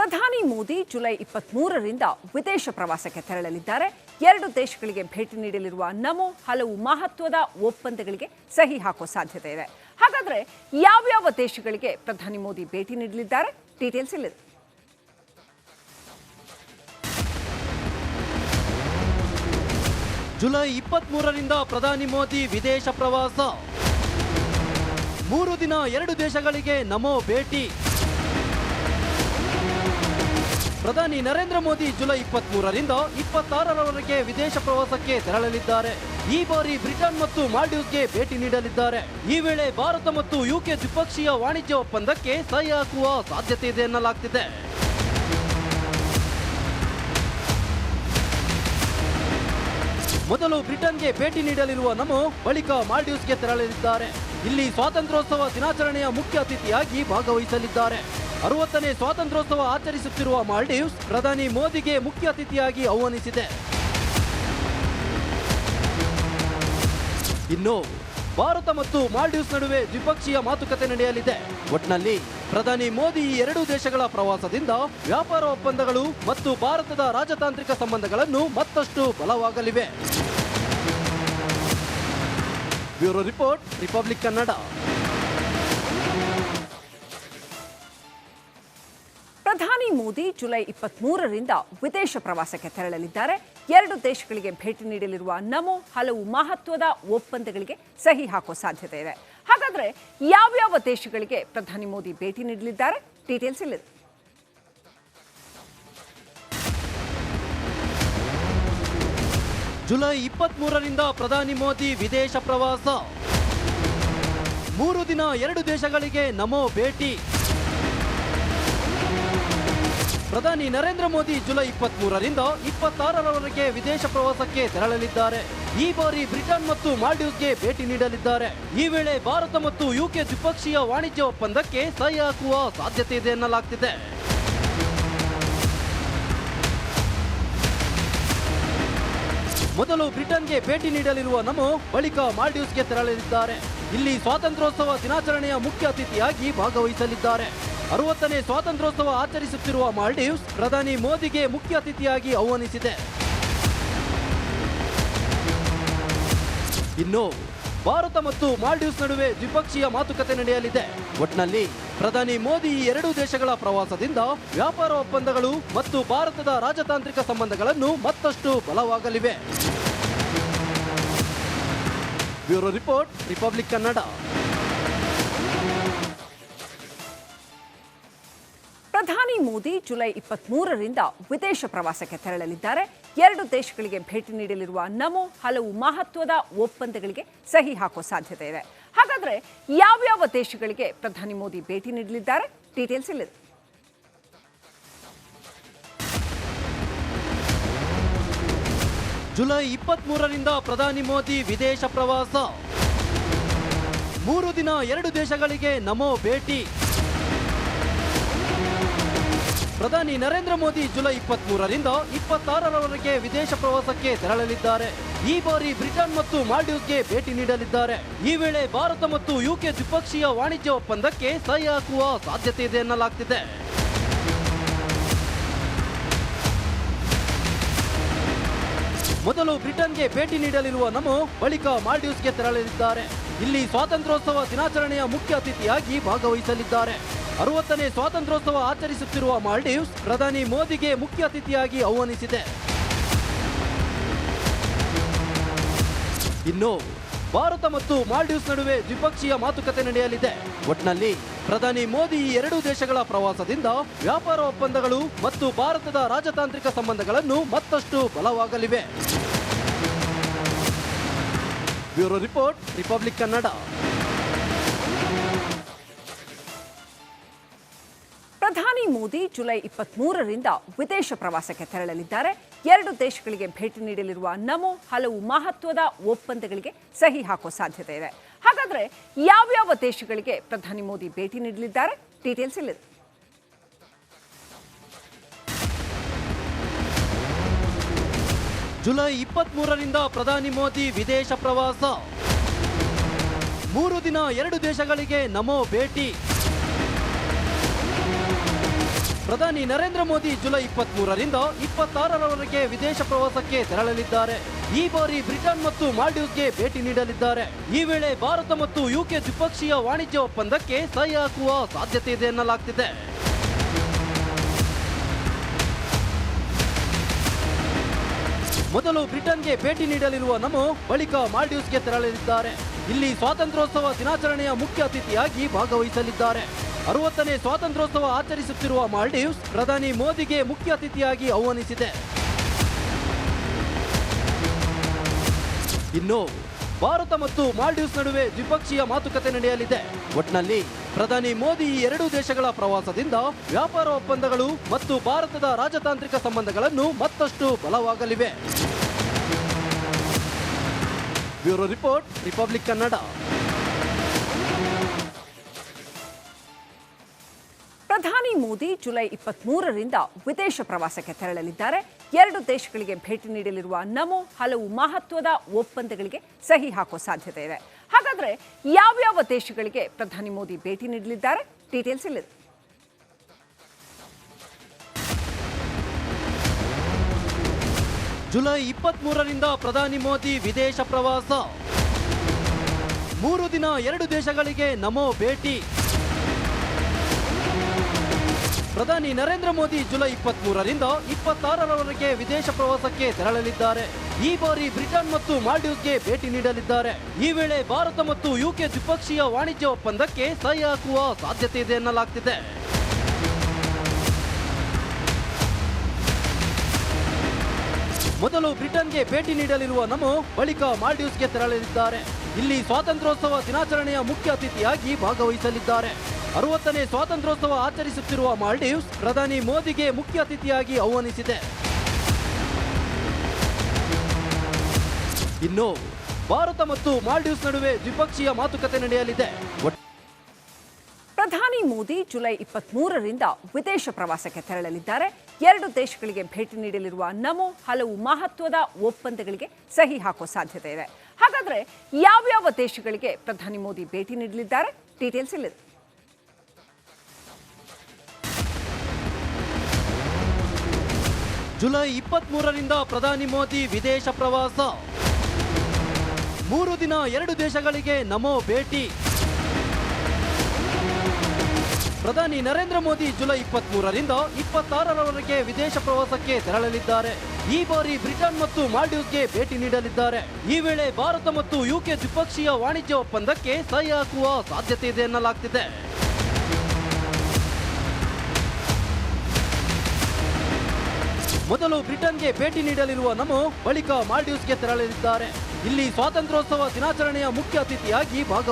ಪ್ರಧಾನಿ ಮೋದಿ ಜುಲೈ 23ರಿಂದ ವಿದೇಶ ಪ್ರವಾಸಕ್ಕೆ ತೆರಳಲಿದ್ದಾರೆ. 2 ದೇಶಗಳಿಗೆ ಭೇಟಿ ನೀಡಲಿರುವ ನಮೋ ಹಲವು ಮಹತ್ವದ ಒಪ್ಪಂದಗಳಿಗೆ ಸಹಿ ಹಾಕುವ ಸಾಧ್ಯತೆ ಇದೆ. ಹಾಗಾದ್ರೆ ಯಾವ ದೇಶಗಳಿಗೆ ಪ್ರಧಾನಿ ಮೋದಿ ಭೇಟಿ ನೀಡಲಿದ್ದಾರೆ? ಡೀಟೇಲ್ಸ್ ಇಲ್ಲಿದೆ. ಜುಲೈ 23ರಿಂದ ಪ್ರಧಾನಿ ಮೋದಿ ವಿದೇಶ ಪ್ರವಾಸ. 3 ದಿನ 2 ದೇಶಗಳಿಗೆ ನಮೋ ಭೇಟಿ. ಪ್ರಧಾನಿ ನರೇಂದ್ರ ಮೋದಿ ಜುಲೈ 23ರಿಂದ 26ರವರೆಗೆ ವಿದೇಶ ಪ್ರವಾಸಕ್ಕೆ ತೆರಳಲಿದ್ದಾರೆ. ಈ ಬಾರಿ ಬ್ರಿಟನ್ ಮತ್ತು ಮಾಲ್ಡೀವ್ಸ್ಗೆ ಭೇಟಿ ನೀಡಲಿದ್ದಾರೆ. ಈ ವೇಳೆ ಭಾರತ ಮತ್ತು ಯುಕೆ ದ್ವಿಪಕ್ಷೀಯ ವಾಣಿಜ್ಯ ಒಪ್ಪಂದಕ್ಕೆ ಸಹಿ ಹಾಕುವ ಸಾಧ್ಯತೆ ಇದೆ ಎನ್ನಲಾಗ್ತಿದೆ. ಮೊದಲು ಬ್ರಿಟನ್ಗೆ ಭೇಟಿ ನೀಡಲಿರುವ ನಮೋ ಬಳಿಕ ಮಾಲ್ಡೀವ್ಸ್ಗೆ ತೆರಳಲಿದ್ದಾರೆ. ಇಲ್ಲಿ ಸ್ವಾತಂತ್ರ್ಯೋತ್ಸವ ದಿನಾಚರಣೆಯ ಮುಖ್ಯ ಅತಿಥಿಯಾಗಿ ಭಾಗವಹಿಸಲಿದ್ದಾರೆ. 60ನೇ ಸ್ವಾತಂತ್ರ್ಯೋತ್ಸವ ಆಚರಿಸುತ್ತಿರುವ ಮಾಲ್ಡೀವ್ಸ್ ಪ್ರಧಾನಿ ಮೋದಿಗೆ ಮುಖ್ಯ ಅತಿಥಿಯಾಗಿ ಆಹ್ವಾನಿಸಿದೆ. ಇನ್ನು ಭಾರತ ಮತ್ತು ಮಾಲ್ಡೀವ್ಸ್ ನಡುವೆ ದ್ವಿಪಕ್ಷೀಯ ಮಾತುಕತೆ ನಡೆಯಲಿದೆ. ಒಟ್ನಲ್ಲಿ ಪ್ರಧಾನಿ ಮೋದಿ ಈ 2 ದೇಶಗಳ ಪ್ರವಾಸದಿಂದ ವ್ಯಾಪಾರ ಒಪ್ಪಂದಗಳು ಮತ್ತು ಭಾರತದ ರಾಜತಾಂತ್ರಿಕ ಸಂಬಂಧಗಳನ್ನು ಮತ್ತಷ್ಟು ಬಲವಾಗಲಿವೆ. Bureau report, republic Kannada. ಪ್ರಧಾನಿ ಮೋದಿ ಜುಲೈ 23ರಿಂದ ವಿದೇಶ ಪ್ರವಾಸಕ್ಕೆ ತೆರಳಲಿದ್ದಾರೆ. 2 ದೇಶಗಳಿಗೆ ಭೇಟಿ ನೀಡಲಿರುವ ನಮೋ ಹಲವು ಮಹತ್ವದ ಒಪ್ಪಂದಗಳಿಗೆ ಸಹಿ ಹಾಕುವ ಸಾಧ್ಯತೆ ಇದೆ. ಹಾಗಾದ್ರೆ ಯಾವ ದೇಶಗಳಿಗೆ ಪ್ರಧಾನಿ ಮೋದಿ ಭೇಟಿ ನೀಡಲಿದ್ದಾರೆ? ಡೀಟೇಲ್ಸ್ ಇಲ್ಲಿದೆ. ಜುಲೈ 23ರಿಂದ ಪ್ರಧಾನಿ ಮೋದಿ ವಿದೇಶ ಪ್ರವಾಸ. 3 ದಿನ 2 ದೇಶಗಳಿಗೆ ನಮೋ ಭೇಟಿ. ಪ್ರಧಾನಿ ನರೇಂದ್ರ ಮೋದಿ ಜುಲೈ 23ರಿಂದ 26ರವರೆಗೆ ವಿದೇಶ ಪ್ರವಾಸಕ್ಕೆ ತೆರಳಲಿದ್ದಾರೆ. ಈ ಬಾರಿ ಬ್ರಿಟನ್ ಮತ್ತು ಮಾಲ್ಡೀವ್ಸ್ಗೆ ಭೇಟಿ ನೀಡಲಿದ್ದಾರೆ. ಈ ವೇಳೆ ಭಾರತ ಮತ್ತು ಯುಕೆ ದ್ವಿಪಕ್ಷೀಯ ವಾಣಿಜ್ಯ ಒಪ್ಪಂದಕ್ಕೆ ಸಹಿ ಹಾಕುವ ಸಾಧ್ಯತೆ ಇದೆ ಎನ್ನಲಾಗ್ತಿದೆ. ಮೊದಲು ಬ್ರಿಟನ್ಗೆ ಭೇಟಿ ನೀಡಲಿರುವ ನಮೋ ಬಳಿಕ ಮಾಲ್ಡೀವ್ಸ್ಗೆ ತೆರಳಲಿದ್ದಾರೆ. ಇಲ್ಲಿ ಸ್ವಾತಂತ್ರ್ಯೋತ್ಸವ ದಿನಾಚರಣೆಯ ಮುಖ್ಯ ಅತಿಥಿಯಾಗಿ ಭಾಗವಹಿಸಲಿದ್ದಾರೆ. 60ನೇ ಸ್ವಾತಂತ್ರ್ಯೋತ್ಸವ ಆಚರಿಸುತ್ತಿರುವ ಮಾಲ್ಡೀವ್ಸ್ ಪ್ರಧಾನಿ ಮೋದಿಗೆ ಮುಖ್ಯ ಅತಿಥಿಯಾಗಿ ಆಹ್ವಾನಿಸಿದೆ. ಇನ್ನು ಭಾರತ ಮತ್ತು ಮಾಲ್ಡೀವ್ಸ್ ನಡುವೆ ದ್ವಿಪಕ್ಷೀಯ ಮಾತುಕತೆ ನಡೆಯಲಿದೆ. ಒಟ್ನಲ್ಲಿ ಪ್ರಧಾನಿ ಮೋದಿ ಈ 2 ದೇಶಗಳ ಪ್ರವಾಸದಿಂದ ವ್ಯಾಪಾರ ಒಪ್ಪಂದಗಳು ಮತ್ತು ಭಾರತದ ರಾಜತಾಂತ್ರಿಕ ಸಂಬಂಧಗಳನ್ನು ಮತ್ತಷ್ಟು ಬಲವಾಗಲಿವೆ. Bureau report, republic Kannada. ಪ್ರಧಾನಿ ಮೋದಿ ಜುಲೈ 23ರಿಂದ ವಿದೇಶ ಪ್ರವಾಸಕ್ಕೆ ತೆರಳಲಿದ್ದಾರೆ. 2 ದೇಶಗಳಿಗೆ ಭೇಟಿ ನೀಡಲಿರುವ ನಮೋ ಹಲವು ಮಹತ್ವದ ಒಪ್ಪಂದಗಳಿಗೆ ಸಹಿ ಹಾಕುವ ಸಾಧ್ಯತೆ ಇದೆ. ಹಾಗಾದ್ರೆ ಯಾವ ದೇಶಗಳಿಗೆ ಪ್ರಧಾನಿ ಮೋದಿ ಭೇಟಿ ನೀಡಲಿದ್ದಾರೆ? ಡೀಟೇಲ್ಸ್ ಇಲ್ಲಿದೆ. ಜುಲೈ 23ರಿಂದ ಪ್ರಧಾನಿ ಮೋದಿ ವಿದೇಶ ಪ್ರವಾಸ. 3 ದಿನ 2 ದೇಶಗಳಿಗೆ ನಮೋ ಭೇಟಿ. ಪ್ರಧಾನಿ ನರೇಂದ್ರ ಮೋದಿ ಜುಲೈ 23ರಿಂದ 26ರವರೆಗೆ ವಿದೇಶ ಪ್ರವಾಸಕ್ಕೆ ತೆರಳಲಿದ್ದಾರೆ. ಈ ಬಾರಿ ಬ್ರಿಟನ್ ಮತ್ತು ಮಾಲ್ಡೀವ್ಸ್ಗೆ ಭೇಟಿ ನೀಡಲಿದ್ದಾರೆ. ಈ ವೇಳೆ ಭಾರತ ಮತ್ತು ಯುಕೆ ದ್ವಿಪಕ್ಷೀಯ ವಾಣಿಜ್ಯ ಒಪ್ಪಂದಕ್ಕೆ ಸಹಿ ಹಾಕುವ ಸಾಧ್ಯತೆ ಇದೆ ಎನ್ನಲಾಗ್ತಿದೆ. ಮೊದಲು ಬ್ರಿಟನ್ಗೆ ಭೇಟಿ ನೀಡಲಿರುವ ನಮೋ ಬಳಿಕ ಮಾಲ್ಡೀವ್ಸ್ಗೆ ತೆರಳಲಿದ್ದಾರೆ. ಇಲ್ಲಿ ಸ್ವಾತಂತ್ರ್ಯೋತ್ಸವ ದಿನಾಚರಣೆಯ ಮುಖ್ಯ ಅತಿಥಿಯಾಗಿ ಭಾಗವಹಿಸಲಿದ್ದಾರೆ. 60ನೇ ಸ್ವಾತಂತ್ರ್ಯೋತ್ಸವ ಆಚರಿಸುತ್ತಿರುವ ಮಾಲ್ಡೀವ್ಸ್ ಪ್ರಧಾನಿ ಮೋದಿಗೆ ಮುಖ್ಯ ಅತಿಥಿಯಾಗಿ ಆಹ್ವಾನಿಸಿದೆ. ಇನ್ನು ಭಾರತ ಮತ್ತು ಮಾಲ್ಡೀವ್ಸ್ ನಡುವೆ ದ್ವಿಪಕ್ಷೀಯ ಮಾತುಕತೆ ನಡೆಯಲಿದೆ. ಒಟ್ನಲ್ಲಿ ಪ್ರಧಾನಿ ಮೋದಿ ಈ 2 ದೇಶಗಳ ಪ್ರವಾಸದಿಂದ ವ್ಯಾಪಾರ ಒಪ್ಪಂದಗಳು ಮತ್ತು ಭಾರತದ ರಾಜತಾಂತ್ರಿಕ ಸಂಬಂಧಗಳನ್ನು ಮತ್ತಷ್ಟು ಬಲವಾಗಲಿವೆ. Bureau report, republic Kannada. ಪ್ರಧಾನಿ ಮೋದಿ ಜುಲೈ 23ರಿಂದ ವಿದೇಶ ಪ್ರವಾಸಕ್ಕೆ ತೆರಳಲಿದ್ದಾರೆ. 2 ದೇಶಗಳಿಗೆ ಭೇಟಿ ನೀಡಲಿರುವ ನಮೋ ಹಲವು ಮಹತ್ವದ ಒಪ್ಪಂದಗಳಿಗೆ ಸಹಿ ಹಾಕುವ ಸಾಧ್ಯತೆ ಇದೆ. ಹಾಗಾದ್ರೆ ಯಾವ ದೇಶಗಳಿಗೆ ಪ್ರಧಾನಿ ಮೋದಿ ಭೇಟಿ ನೀಡಲಿದ್ದಾರೆ? ಡೀಟೇಲ್ಸ್ ಇಲ್ಲಿದೆ. ಜುಲೈ 23ರಿಂದ ಪ್ರಧಾನಿ ಮೋದಿ ವಿದೇಶ ಪ್ರವಾಸ. 3 ದಿನ 2 ದೇಶಗಳಿಗೆ ನಮೋ ಭೇಟಿ. ಪ್ರಧಾನಿ ನರೇಂದ್ರ ಮೋದಿ ಜುಲೈ 23ರಿಂದ 26ರವರೆಗೆ ವಿದೇಶ ಪ್ರವಾಸಕ್ಕೆ ತೆರಳಲಿದ್ದಾರೆ. ಈ ಬಾರಿ ಬ್ರಿಟನ್ ಮತ್ತು ಮಾಲ್ಡೀವ್ಸ್ಗೆ ಭೇಟಿ ನೀಡಲಿದ್ದಾರೆ. ಈ ವೇಳೆ ಭಾರತ ಮತ್ತು ಯುಕೆ ದ್ವಿಪಕ್ಷೀಯ ವಾಣಿಜ್ಯ ಒಪ್ಪಂದಕ್ಕೆ ಸಹಿ ಹಾಕುವ ಸಾಧ್ಯತೆ ಇದೆ ಎನ್ನಲಾಗ್ತಿದೆ. ಮೊದಲು ಬ್ರಿಟನ್ಗೆ ಭೇಟಿ ನೀಡಲಿರುವ ನಮೋ ಬಳಿಕ ಮಾಲ್ಡೀವ್ಸ್ಗೆ ತೆರಳಲಿದ್ದಾರೆ. ಇಲ್ಲಿ ಸ್ವಾತಂತ್ರ್ಯೋತ್ಸವ ದಿನಾಚರಣೆಯ ಮುಖ್ಯ ಅತಿಥಿಯಾಗಿ ಭಾಗವಹಿಸಲಿದ್ದಾರೆ. 60ನೇ ಸ್ವಾತಂತ್ರ್ಯೋತ್ಸವ ಆಚರಿಸುತ್ತಿರುವ ಮಾಲ್ಡೀವ್ಸ್ ಪ್ರಧಾನಿ ಮೋದಿಗೆ ಮುಖ್ಯ ಅತಿಥಿಯಾಗಿ ಆಹ್ವಾನಿಸಿದೆ. ಇನ್ನು ಭಾರತ ಮತ್ತು ಮಾಲ್ಡೀವ್ಸ್ ನಡುವೆ ದ್ವಿಪಕ್ಷೀಯ ಮಾತುಕತೆ ನಡೆಯಲಿದೆ. ಒಟ್ನಲ್ಲಿ ಪ್ರಧಾನಿ ಮೋದಿ ಈ ಎರಡೂ ದೇಶಗಳ ಪ್ರವಾಸದಿಂದ ವ್ಯಾಪಾರ ಒಪ್ಪಂದಗಳು ಮತ್ತು ಭಾರತದ ರಾಜತಾಂತ್ರಿಕ ಸಂಬಂಧಗಳನ್ನು ಮತ್ತಷ್ಟು ಬಲವಾಗಲಿವೆ. Bureau report, republic Kannada. ಪ್ರಧಾನಿ ಮೋದಿ ಜುಲೈ 23ರಿಂದ ವಿದೇಶ ಪ್ರವಾಸಕ್ಕೆ ತೆರಳಲಿದ್ದಾರೆ. ಎರಡು ದೇಶಗಳಿಗೆ ಭೇಟಿ ನೀಡಲಿರುವ ನಮೋ ಹಲವು ಮಹತ್ವದ ಒಪ್ಪಂದಗಳಿಗೆ ಸಹಿ ಹಾಕುವ ಸಾಧ್ಯತೆ ಇದೆ. ಹಾಗಾದ್ರೆ ಯಾವ್ಯಾವ ದೇಶಗಳಿಗೆ ಪ್ರಧಾನಿ ಮೋದಿ ಭೇಟಿ ನೀಡಲಿದ್ದಾರೆ? ಡೀಟೇಲ್ಸ್ ಇಲ್ಲಿದೆ. ಜುಲೈ 23ರಿಂದ ಪ್ರಧಾನಿ ಮೋದಿ ವಿದೇಶ ಪ್ರವಾಸ. 3 ದಿನ 2 ದೇಶಗಳಿಗೆ ನಮೋ ಭೇಟಿ. ಪ್ರಧಾನಿ ನರೇಂದ್ರ ಮೋದಿ ಜುಲೈ 23ರಿಂದ 26ರವರೆಗೆ ವಿದೇಶ ಪ್ರವಾಸಕ್ಕೆ ತೆರಳಲಿದ್ದಾರೆ. ಈ ಬಾರಿ ಬ್ರಿಟನ್ ಮತ್ತು ಮಾಲ್ಡೀವ್ಸ್ಗೆ ಭೇಟಿ ನೀಡಲಿದ್ದಾರೆ. ಈ ವೇಳೆ ಭಾರತ ಮತ್ತು ಯುಕೆ ದ್ವಿಪಕ್ಷೀಯ ವಾಣಿಜ್ಯ ಒಪ್ಪಂದಕ್ಕೆ ಸಹಿ ಹಾಕುವ ಸಾಧ್ಯತೆ ಇದೆ ಎನ್ನಲಾಗ್ತಿದೆ. ಮೊದಲು ಬ್ರಿಟನ್ಗೆ ಭೇಟಿ ನೀಡಲಿರುವ ನಮೋ ಬಳಿಕ ಮಾಲ್ಡೀವ್ಸ್ಗೆ ತೆರಳಲಿದ್ದಾರೆ. ಇಲ್ಲಿ ಸ್ವಾತಂತ್ರ್ಯೋತ್ಸವ ದಿನಾಚರಣೆಯ ಮುಖ್ಯ ಅತಿಥಿಯಾಗಿ ಭಾಗವಹಿಸಲಿದ್ದಾರೆ. 60ನೇ ಸ್ವಾತಂತ್ರ್ಯೋತ್ಸವ ಆಚರಿಸುತ್ತಿರುವ ಮಾಲ್ಡೀವ್ಸ್ ಪ್ರಧಾನಿ ಮೋದಿಗೆ ಮುಖ್ಯ ಅತಿಥಿಯಾಗಿ ಆಹ್ವಾನಿಸಿದೆ. ಇನ್ನು ಭಾರತ ಮತ್ತು ಮಾಲ್ಡೀವ್ಸ್ ನಡುವೆ ದ್ವಿಪಕ್ಷೀಯ ಮಾತುಕತೆ ನಡೆಯಲಿದೆ. ಪ್ರಧಾನಿ ಮೋದಿ ಜುಲೈ 23ರಿಂದ ವಿದೇಶ ಪ್ರವಾಸಕ್ಕೆ ತೆರಳಲಿದ್ದಾರೆ. ಎರಡು ದೇಶಗಳಿಗೆ ಭೇಟಿ ನೀಡಲಿರುವ ನಮೋ ಹಲವು ಮಹತ್ವದ ಒಪ್ಪಂದಗಳಿಗೆ ಸಹಿ ಹಾಕುವ ಸಾಧ್ಯತೆ ಇದೆ. ಹಾಗಾದ್ರೆ ಯಾವ್ಯಾವ ದೇಶಗಳಿಗೆ ಪ್ರಧಾನಿ ಮೋದಿ ಭೇಟಿ ನೀಡಲಿದ್ದಾರೆ? ಡೀಟೇಲ್ಸ್ ಇಲ್ಲಿದೆ. ಜುಲೈ 23ರಿಂದ ಪ್ರಧಾನಿ ಮೋದಿ ವಿದೇಶ ಪ್ರವಾಸ. 3 ದಿನ 2 ದೇಶಗಳಿಗೆ ನಮೋ ಭೇಟಿ. ಪ್ರಧಾನಿ ನರೇಂದ್ರ ಮೋದಿ ಜುಲೈ 23ರಿಂದ 26ರವರೆಗೆ ವಿದೇಶ ಪ್ರವಾಸಕ್ಕೆ ತೆರಳಲಿದ್ದಾರೆ. ಈ ಬಾರಿ ಬ್ರಿಟನ್ ಮತ್ತು ಮಾಲ್ಡೀವ್ಸ್ಗೆ ಭೇಟಿ ನೀಡಲಿದ್ದಾರೆ. ಈ ವೇಳೆ ಭಾರತ ಮತ್ತು ಯುಕೆ ದ್ವಿಪಕ್ಷೀಯ ವಾಣಿಜ್ಯ ಒಪ್ಪಂದಕ್ಕೆ ಸಹಿ ಹಾಕುವ ಸಾಧ್ಯತೆ ಇದೆ ಎನ್ನಲಾಗ್ತಿದೆ. ಮೊದಲು ಬ್ರಿಟನ್ಗೆ ಭೇಟಿ ನೀಡಲಿರುವ ನಮೋ ಬಳಿಕ ಮಾಲ್ಡೀವ್ಸ್ಗೆ ತೆರಳಲಿದ್ದಾರೆ. ಇಲ್ಲಿ ಸ್ವಾತಂತ್ರ್ಯೋತ್ಸವ ದಿನಾಚರಣೆಯ ಮುಖ್ಯ ಅತಿಥಿಯಾಗಿ